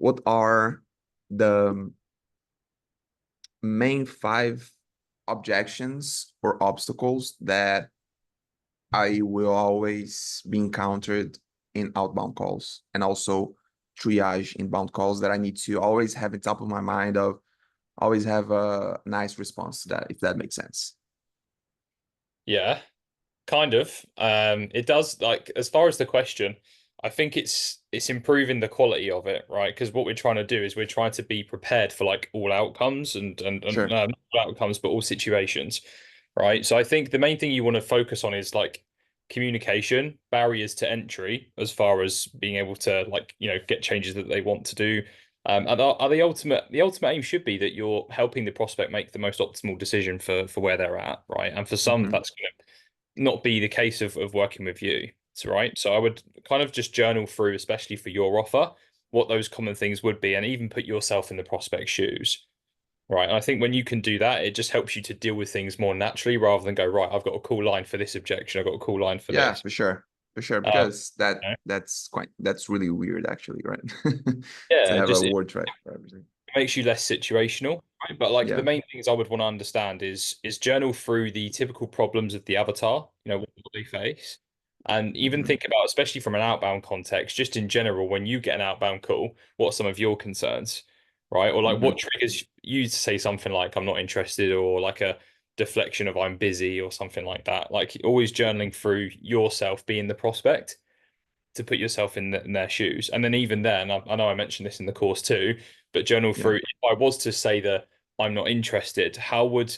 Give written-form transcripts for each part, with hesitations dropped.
what are the main 5 objections or obstacles that I will always be encountered in outbound calls, and also triage inbound calls that I need to always have on top of my mind of always have a nice response to that, if that makes sense. Yeah, kind of. It does, like, as far as the question, I think it's improving the quality of it, right? Because what we're trying to do is we're trying to be prepared for like all outcomes and Sure. not all outcomes, but all situations, right? So I think the main thing you want to focus on is like communication, barriers to entry, as far as being able to like, get changes that they want to do. And are the ultimate aim should be that you're helping the prospect make the most optimal decision for where they're at, right? And for some, Hmm. that's going to not be the case of working with you. So, right. So I would kind of just journal through, especially for your offer, what those common things would be, and even put yourself in the prospect's shoes. Right. And I think when you can do that, it just helps you to deal with things more naturally rather than go, right, I've got a cool line for this objection, I've got a cool line for Yeah, this. for sure. For sure. Um, Because you know, that's really weird actually, right? To yeah, have a just it word track for everything. makes you less situational, right? But like the Yeah. main things I would want to understand is journal through the typical problems of the avatar, what they face. And even Hmm. think about, especially from an outbound context, just in general, when you get an outbound call, what are some of your concerns, right? Or like what Hmm. triggers you to say something like I'm not interested, or like a deflection of I'm busy or something like that. Like always journaling through yourself being the prospect to put yourself in their shoes. And then even then, I know I mentioned this in the course too, but journal Yeah. through, if I was to say that I'm not interested, how would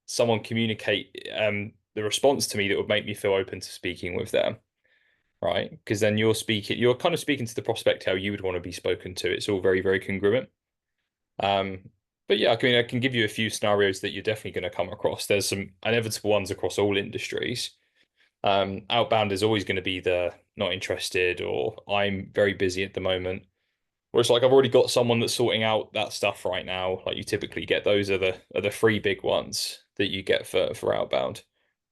someone communicate the response to me that would make me feel open to speaking with them? Right? Because then you're kind of speaking to the prospect how you would want to be spoken to. It's all very, very congruent. Um, but yeah, I mean, I can give you a few scenarios that you're definitely going to come across. There's some inevitable ones across all industries. Outbound is always going to be the not interested or I'm very busy at the moment. Whereas like I've already got someone that's sorting out that stuff right now. Like you typically get those are the 3 big ones that you get for outbound,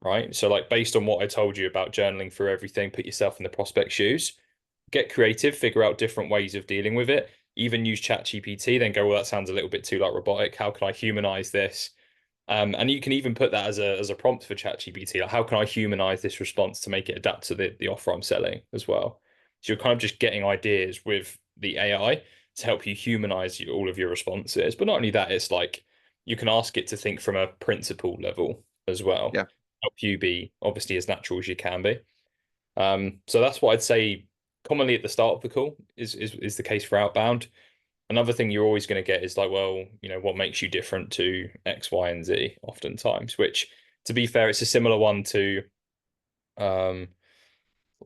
right? So like based on what I told you about journaling through everything, put yourself in the prospect shoes, get creative, figure out different ways of dealing with it. Even use ChatGPT, then go, well, that sounds a little bit too like robotic. How can I humanize this? And you can even put that as a prompt for ChatGPT. Like, how can I humanize this response to make it adapt to the offer I'm selling as well? So you're kind of just getting ideas with the AI to help you humanize all of your responses. But not only that, it's like you can ask it to think from a principle level as well. Yeah. Help you be obviously as natural as you can be. So that's what I'd say commonly at the start of the call is the case for outbound. Another thing you're always going to get is like, well, what makes you different to X, Y, and Z oftentimes, which to be fair, it's a similar one to um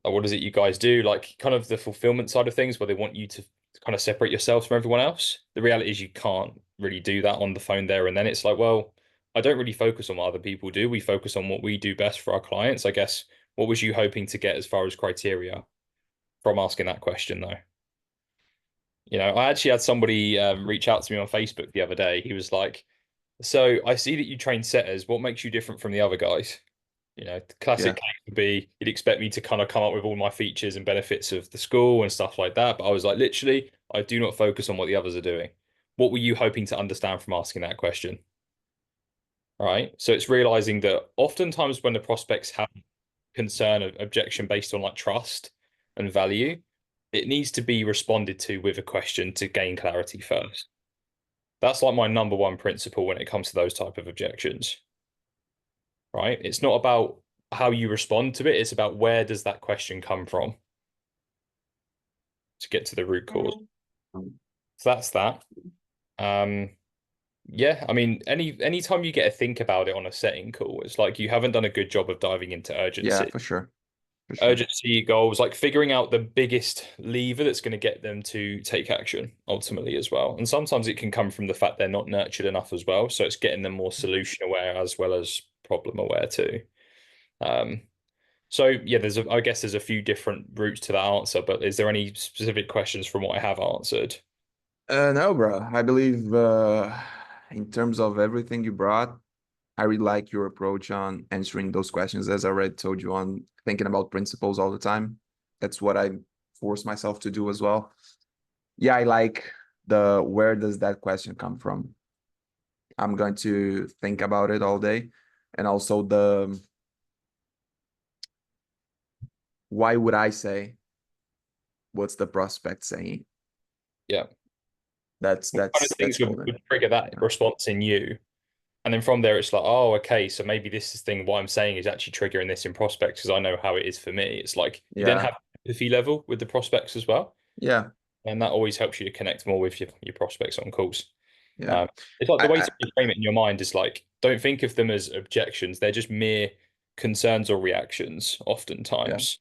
what is it you guys do? Like kind of the fulfillment side of things where they want you to kind of separate yourselves from everyone else. The reality is you can't really do that on the phone there and then. It's like, well, I don't really focus on what other people do. We focus on what we do best for our clients. I guess what was you hoping to get as far as criteria from asking that question though? I actually had somebody reach out to me on Facebook the other day. He was like, "So I see that you train setters. What makes you different from the other guys?" The classic Yeah. case would be you'd expect me to kind of come up with all my features and benefits of the school and stuff like that. But I was like, literally, I do not focus on what the others are doing. What were you hoping to understand from asking that question? Right. So it's realizing that oftentimes when the prospects have concern or objection based on like trust and value, it needs to be responded to with a question to gain clarity first. That's like my number one principle when it comes to those type of objections, right? It's not about how you respond to it, it's about where does that question come from to get to the root cause. So that's that. Um, yeah, I mean, anytime you get to think about it on a setting call, it's like you haven't done a good job of diving into Yeah, urgency. for sure. For sure. Urgency goals, like figuring out the biggest lever that's going to get them to take action ultimately as well. And sometimes it can come from the fact they're not nurtured enough as well. So it's getting them more solution aware as well as problem aware too. Um, so yeah, I guess there's a few different routes to that answer, but is there any specific questions from what I have answered? No, bro. I believe in terms of everything you brought, I really like your approach on answering those questions. As I already told you, on thinking about principles all the time. That's what I force myself to do as well. Yeah, I like. the where does that question come from? I'm going to think about it all day. And also the why would I say? What's the prospect saying? Yeah. That's What kind of things golden. would trigger that Yeah. response in you? And then from there, it's like, oh, okay, so maybe this is thing what I'm saying is actually triggering this in prospects because I know how it is for me. It's like you then Yeah. have empathy level with the prospects as well, Yeah. and that always helps you to connect more with your prospects on calls. Yeah. Um, it's like the way I to reframe it in your mind is like, don't think of them as objections. They're just mere concerns or reactions, yeah. oftentimes.